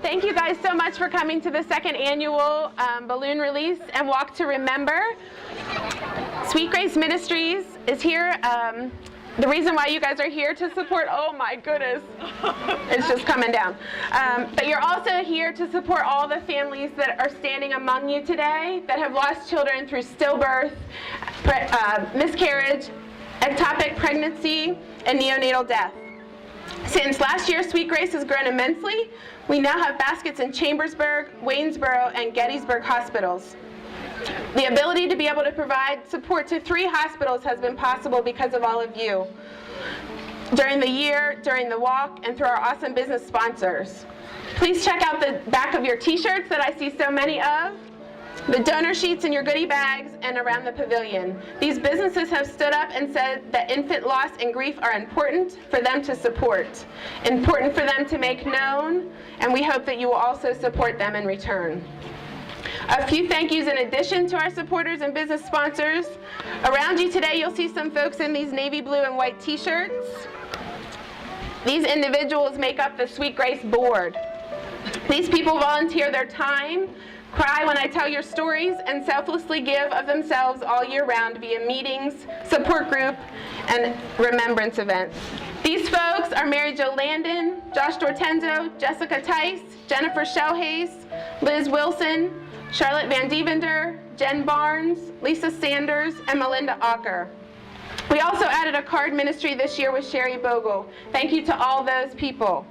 Thank you guys so much for coming to the second annual balloon release and Walk to Remember. Sweet Grace Ministries is here. The reason why you guys are here to support, oh my goodness, it's just coming down. But you're also here to support all the families that are standing among you today that have lost children through stillbirth, miscarriage, ectopic pregnancy, and neonatal death. Since last year, Sweet Grace has grown immensely. We now have baskets in Chambersburg, Waynesboro, and Gettysburg hospitals. The ability to be able to provide support to 3 hospitals has been possible because of all of you. During the year, during the walk, and through our awesome business sponsors. Please check out the back of your t-shirts that I see so many of, the donor sheets in your goodie bags, and around the pavilion. These businesses have stood up and said that infant loss and grief are important for them to support, important for them to make known, and we hope that you will also support them in return. A few thank yous in addition to our supporters and business sponsors. Around you today, you'll see some folks in these navy blue and white t-shirts. These individuals make up the Sweet Grace board. These people volunteer their time, cry when I tell your stories, and selflessly give of themselves all year round via meetings, support group, and remembrance events. These folks are Mary Jo Landon, Josh Dortenzo, Jessica Tice, Jennifer Shellhays, Liz Wilson, Charlotte Van Devender, Jen Barnes, Lisa Sanders, and Melinda Ocker. We also added a card ministry this year with Sherry Bogle. Thank you to all those people.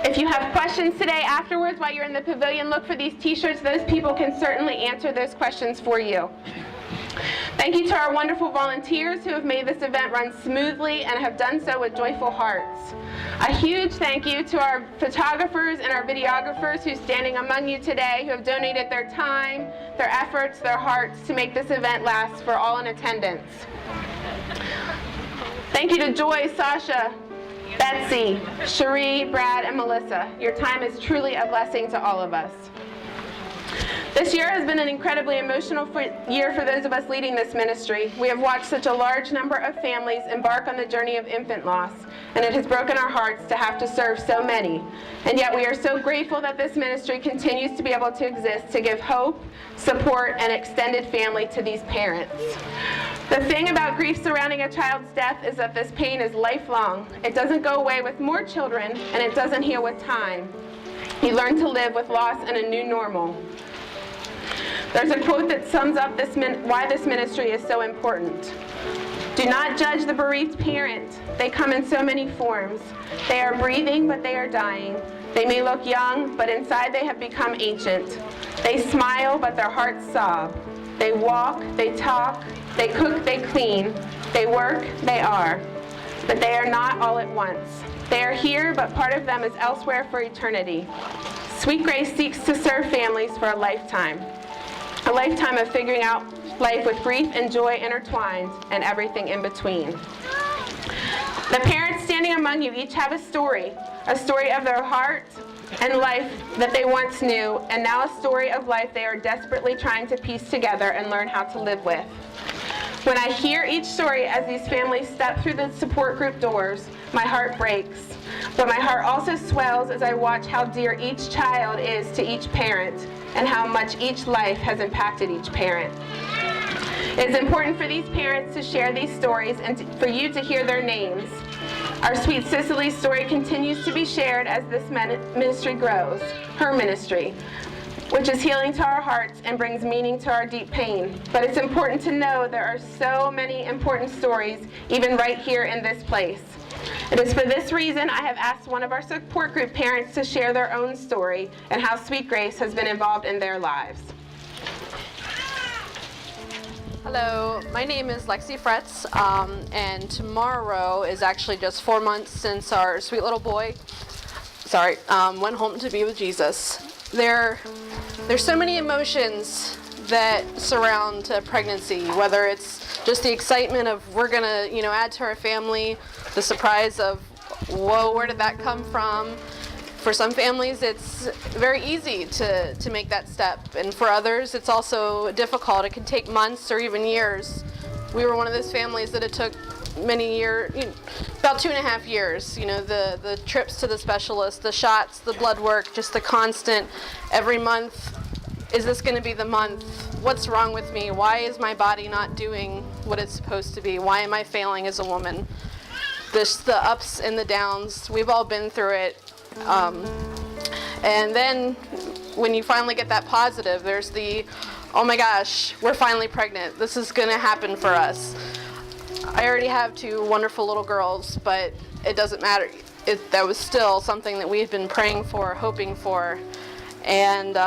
If you have questions today afterwards while you're in the pavilion, look for these t-shirts. Those people can certainly answer those questions for you. Thank you to our wonderful volunteers who have made this event run smoothly and have done so with joyful hearts. A huge thank you to our photographers and our videographers who are standing among you today, who have donated their time, their efforts, their hearts to make this event last for all in attendance. Thank you to Joy, Sasha, Betsy, Cherie, Brad, and Melissa. Your time is truly a blessing to all of us. This year has been an incredibly emotional year for those of us leading this ministry. We have watched such a large number of families embark on the journey of infant loss, and it has broken our hearts to have to serve so many. And yet we are so grateful that this ministry continues to be able to exist to give hope, support, and extended family to these parents. The thing about grief surrounding a child's death is that this pain is lifelong. It doesn't go away with more children, and it doesn't heal with time. You learn to live with loss and a new normal. There's a quote that sums up why this ministry is so important. Do not judge the bereaved parent. They come in so many forms. They are breathing, but they are dying. They may look young, but inside they have become ancient. They smile, but their hearts sob. They walk, they talk, they cook, they clean. They work, they are. But they are not all at once. They are here, but part of them is elsewhere for eternity. Sweet Grace seeks to serve families for a lifetime of figuring out life with grief and joy intertwined and everything in between. The parents standing among you each have a story of their heart and life that they once knew, and now a story of life they are desperately trying to piece together and learn how to live with. When I hear each story as these families step through the support group doors, my heart breaks. But my heart also swells as I watch how dear each child is to each parent and how much each life has impacted each parent. It is important for these parents to share these stories and for you to hear their names. Our sweet Cicely's story continues to be shared as this ministry grows, her ministry, which is healing to our hearts and brings meaning to our deep pain. But it's important to know there are so many important stories even right here in this place. It is for this reason I have asked one of our support group parents to share their own story and how Sweet Grace has been involved in their lives. Hello, my name is Lexi Fretz, and tomorrow is actually just 4 months since our sweet little boy, went home to be with Jesus. There's so many emotions that surround pregnancy, whether it's just the excitement of we're gonna, add to our family, the surprise of, whoa, where did that come from? For some families, it's very easy to make that step, and for others, it's also difficult. It can take months or even years. We were one of those families that it took many years, about 2.5 years. The trips to the specialist, the shots, the blood work, just the constant, every month, is this going to be the month? What's wrong with me? Why is my body not doing what it's supposed to be? Why am I failing as a woman? The ups and the downs, we've all been through it. And then when you finally get that positive, there's the, oh my gosh, we're finally pregnant. This is going to happen for us. I already have 2 wonderful little girls, but it doesn't matter. That was still something that we had been praying for, hoping for. And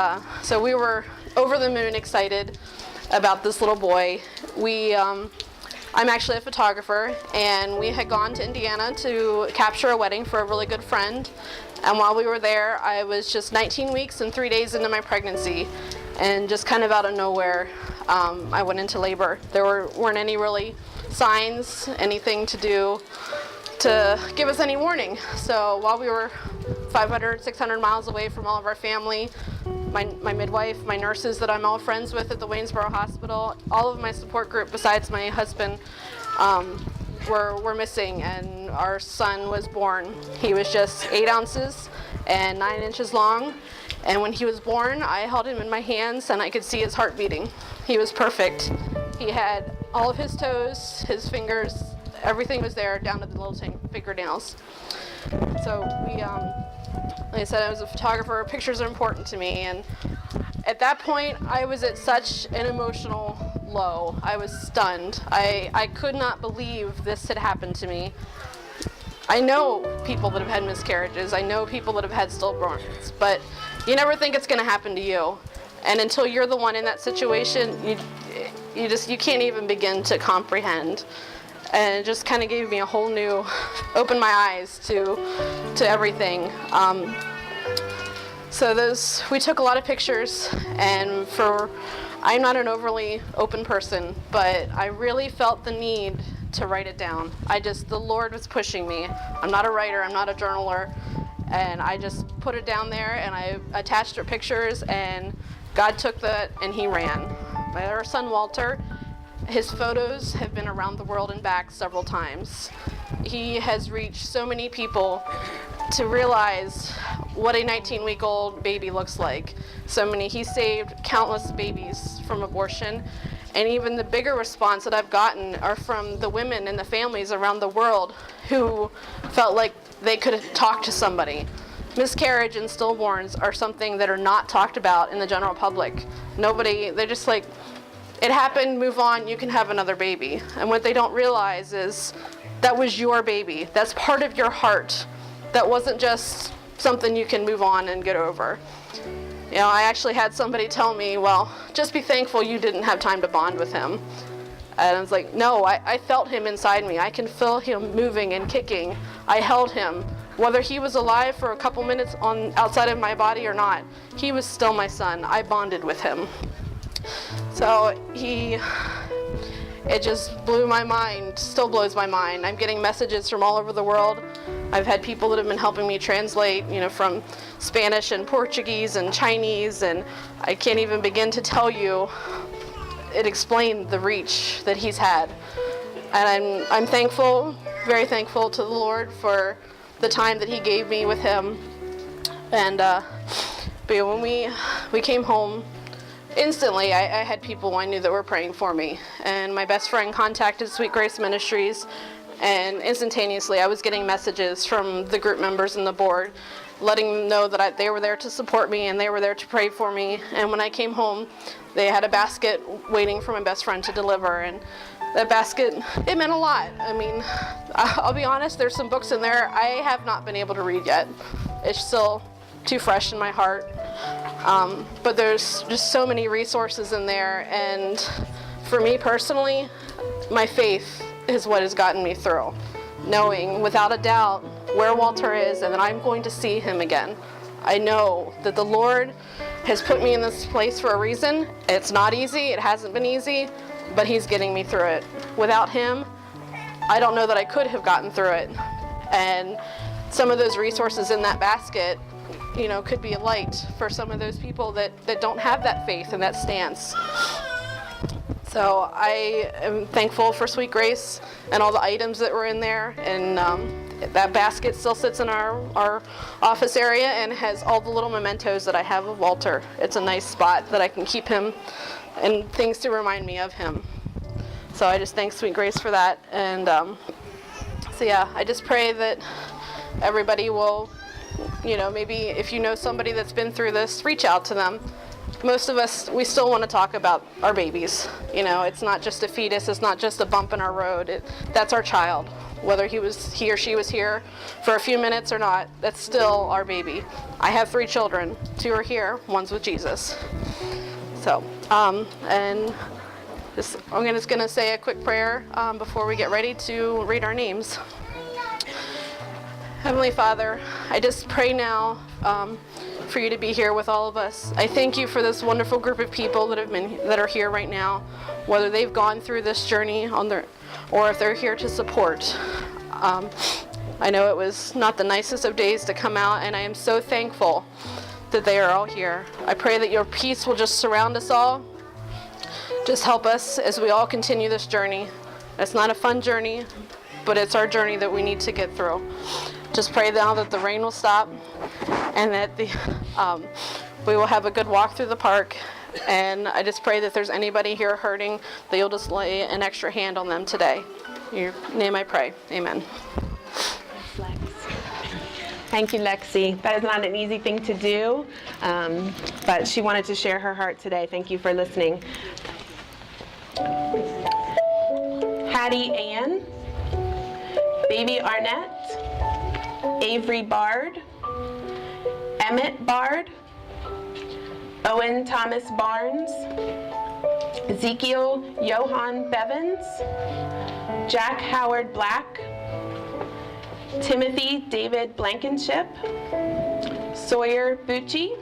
so we were over the moon excited about this little boy. I'm actually a photographer, and we had gone to Indiana to capture a wedding for a really good friend. And while we were there, I was just 19 weeks and 3 days into my pregnancy, and just kind of out of nowhere, I went into labor. There weren't any really signs, anything to do to give us any warning. So while we were 500, 600 miles away from all of our family, my midwife, my nurses that I'm all friends with at the Waynesboro Hospital, all of my support group besides my husband were missing, and our son was born. He was just 8 ounces and 9 inches long, and when he was born, I held him in my hands and I could see his heart beating. He was perfect. He had all of his toes, his fingers, everything was there down to the little fingernails. So like I said, I was a photographer. Pictures are important to me, and at that point, I was at such an emotional low. I was stunned. I could not believe this had happened to me. I know people that have had miscarriages. I know people that have had stillborns, but you never think it's going to happen to you. And until you're the one in that situation, you can't even begin to comprehend. And it just kind of gave me a whole new, opened my eyes to everything. So we took a lot of pictures, and I'm not an overly open person, but I really felt the need to write it down. The Lord was pushing me. I'm not a writer, I'm not a journaler, and I just put it down there, and I attached her pictures, and God took that and He ran. Our son Walter, his photos have been around the world and back several times. He has reached so many people to realize what a 19-week-old baby looks like. He saved countless babies from abortion, and even the bigger response that I've gotten are from the women and the families around the world who felt like they could talk to somebody. Miscarriage and stillborns are something that are not talked about in the general public. They're just like, it happened, move on, you can have another baby. And what they don't realize is that was your baby. That's part of your heart. That wasn't just something you can move on and get over. I actually had somebody tell me, well, just be thankful you didn't have time to bond with him. And I was like, no, I felt him inside me. I can feel him moving and kicking. I held him. Whether he was alive for a couple minutes outside of my body or not, he was still my son. I bonded with him. So it just blew my mind, still blows my mind. I'm getting messages from all over the world. I've had people that have been helping me translate, from Spanish and Portuguese and Chinese, and I can't even begin to tell you. It explained the reach that He's had. And I'm thankful, very thankful to the Lord for the time that He gave me with Him. And but when we came home, instantly, I had people I knew that were praying for me. And my best friend contacted Sweet Grace Ministries, and instantaneously I was getting messages from the group members and the board letting them know that they were there to support me and they were there to pray for me. And when I came home, they had a basket waiting for my best friend to deliver, and that basket, it meant a lot. I mean, I'll be honest, there's some books in there I have not been able to read yet. It's still too fresh in my heart. But there's just so many resources in there, and for me personally, my faith is what has gotten me through. Knowing without a doubt where Walter is and that I'm going to see him again. I know that the Lord has put me in this place for a reason. It's not easy, it hasn't been easy, but He's getting me through it. Without Him, I don't know that I could have gotten through it. And some of those resources in that basket, could be a light for some of those people that don't have that faith and that stance. So I am thankful for Sweet Grace and all the items that were in there, and that basket still sits in our office area and has all the little mementos that I have of Walter. It's a nice spot that I can keep him and things to remind me of him. So I just thank Sweet Grace for that. And so yeah, I just pray that everybody will, maybe if you know somebody that's been through this, reach out to them. Most of us, we still want to talk about our babies. It's not just a fetus, it's not just a bump in our road. That's our child. Whether he or she was here for a few minutes or not, that's still our baby. I have 3 children. 2 are here, 1's with Jesus. So, and I'm just going to say a quick prayer before we get ready to read our names. Heavenly Father, I just pray now for you to be here with all of us. I thank you for this wonderful group of people that are here right now, whether they've gone through this journey or if they're here to support. I know it was not the nicest of days to come out, and I am so thankful that they are all here. I pray that your peace will just surround us all. Just help us as we all continue this journey. It's not a fun journey, but it's our journey that we need to get through. Just pray now that the rain will stop and that we will have a good walk through the park. And I just pray that if there's anybody here hurting, that you'll just lay an extra hand on them today. In your name I pray. Amen. Thank you, Lexi. That is not an easy thing to do, but she wanted to share her heart today. Thank you for listening. Hattie Ann, Baby Arnett, Avery Bard, Emmett Bard, Owen Thomas Barnes, Ezekiel Johan Bevins, Jack Howard Black, Timothy David Blankenship, Sawyer Bucci,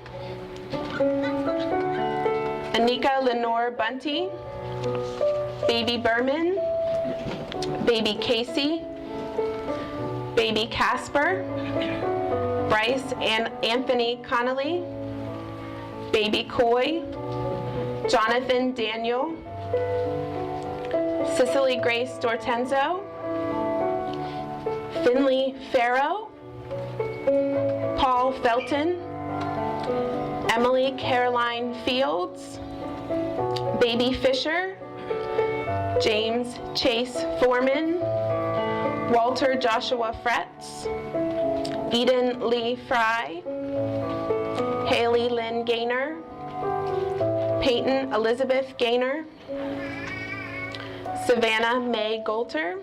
Anika Lenore Bunty, Baby Berman, Baby Casey, Baby Casper, Bryce and Anthony Connolly, Baby Coy, Jonathan Daniel, Cicely Grace Dortenzo, Finley Farrow, Paul Felton, Emily Caroline Fields, Baby Fisher, James Chase Foreman, Walter Joshua Fretz, Eden Lee Fry, Haley Lynn Gaynor, Peyton Elizabeth Gaynor, Savannah May Golter,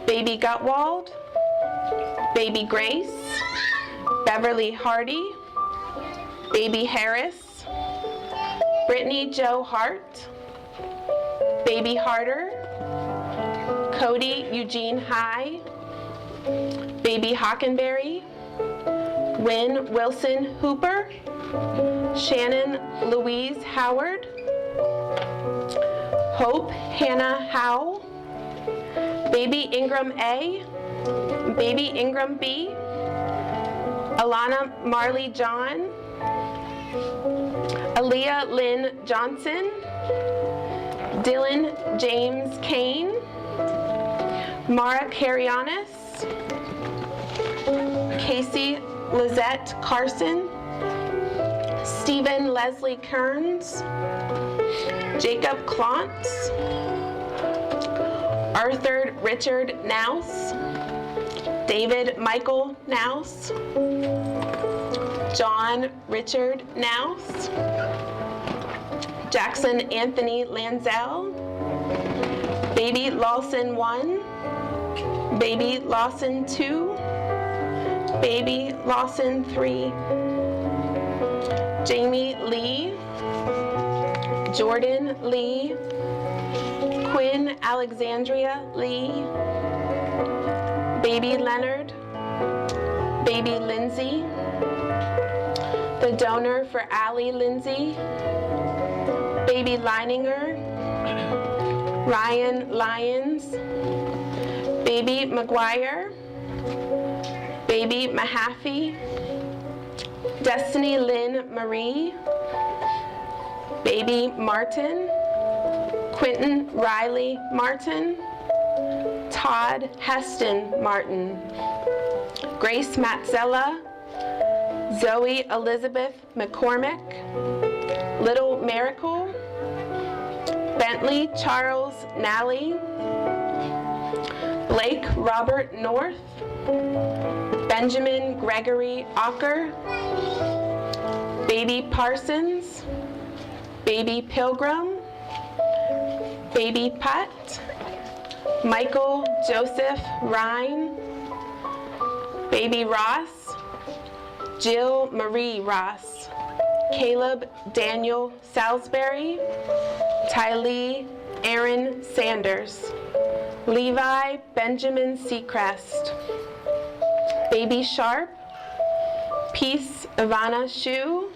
Baby Gutwald, Baby Grace, Beverly Hardy, Baby Harris, Brittany Jo Hart, Baby Harder, Cody Eugene High, Baby Hockenberry, Wynn Wilson Hooper, Shannon Louise Howard, Hope Hannah Howe, Baby Ingram A, Baby Ingram B, Alana Marley John, Aaliyah Lynn Johnson, Dylan James Kane, Mara Carianis, Casey Lizette Carson, Stephen Leslie Kearns, Jacob Klontz, Arthur Richard Nouse, David Michael Nouse, John Richard Nouse, Jackson Anthony Lanzell, Baby Lawson 1, Baby Lawson 2, Baby Lawson 3, Jamie Lee, Jordan Lee, Quinn Alexandria Lee, Baby Leonard, Baby Lindsay, the donor for Allie Lindsay, Baby Leininger, Ryan Lyons, Baby McGuire, Baby Mahaffey, Destiny Lynn Marie, Baby Martin, Quentin Riley Martin, Todd Heston Martin, Grace Matzella, Zoe Elizabeth McCormick, Little Miracle, Bentley Charles Nally, Blake Robert North, Benjamin Gregory Ocker, Baby Parsons, Baby Pilgrim, Baby Putt, Michael Joseph Rhine, Baby Ross, Jill Marie Ross, Caleb Daniel Salisbury, Tylee Aaron Sanders, Levi Benjamin Seacrest, Baby Sharp, Peace Ivana Shoe,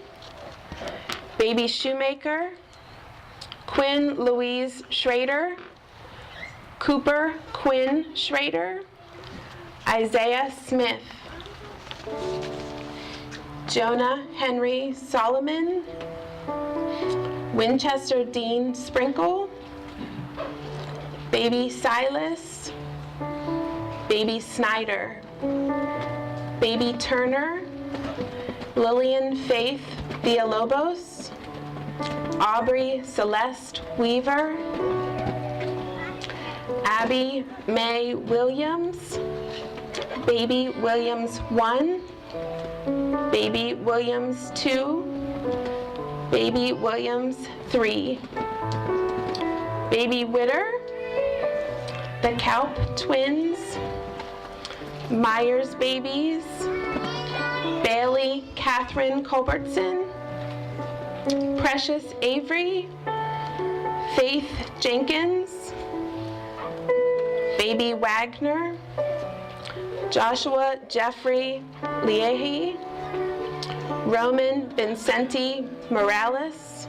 Baby Shoemaker, Quinn Louise Schrader, Cooper Quinn Schrader, Isaiah Smith, Jonah Henry Solomon, Winchester Dean Sprinkle, Baby Silas, Baby Snyder, Baby Turner, Lillian Faith Villalobos, Aubrey Celeste Weaver, Abby Mae Williams, Baby Williams 1, Baby Williams 2, Baby Williams 3, Baby Witter, the Kaup Twins, Myers Babies, Bailey Catherine Culbertson, Precious Avery, Faith Jenkins, Baby Wagner, Joshua Jeffrey Liehi, Roman Vincenti Morales,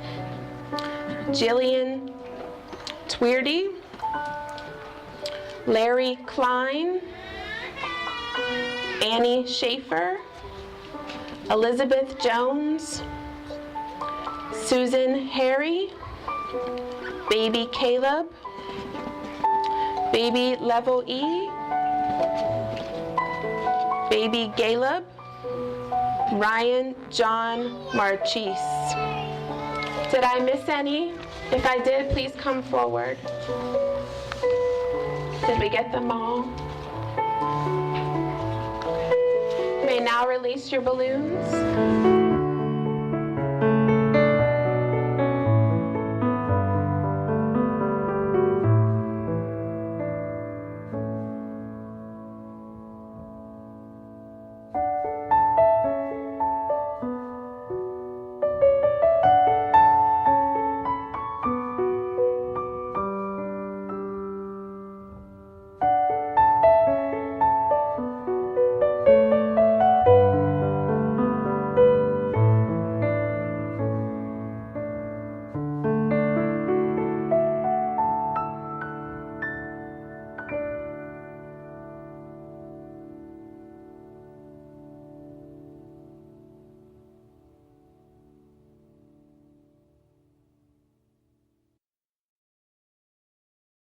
Jillian Tweardy, Larry Klein, Annie Schaefer, Elizabeth Jones, Susan Harry, Baby Caleb, Baby Level E, Baby Caleb, Ryan John Marchese. Did I miss any? If I did, please come forward. Did we get them all? You may now release your balloons.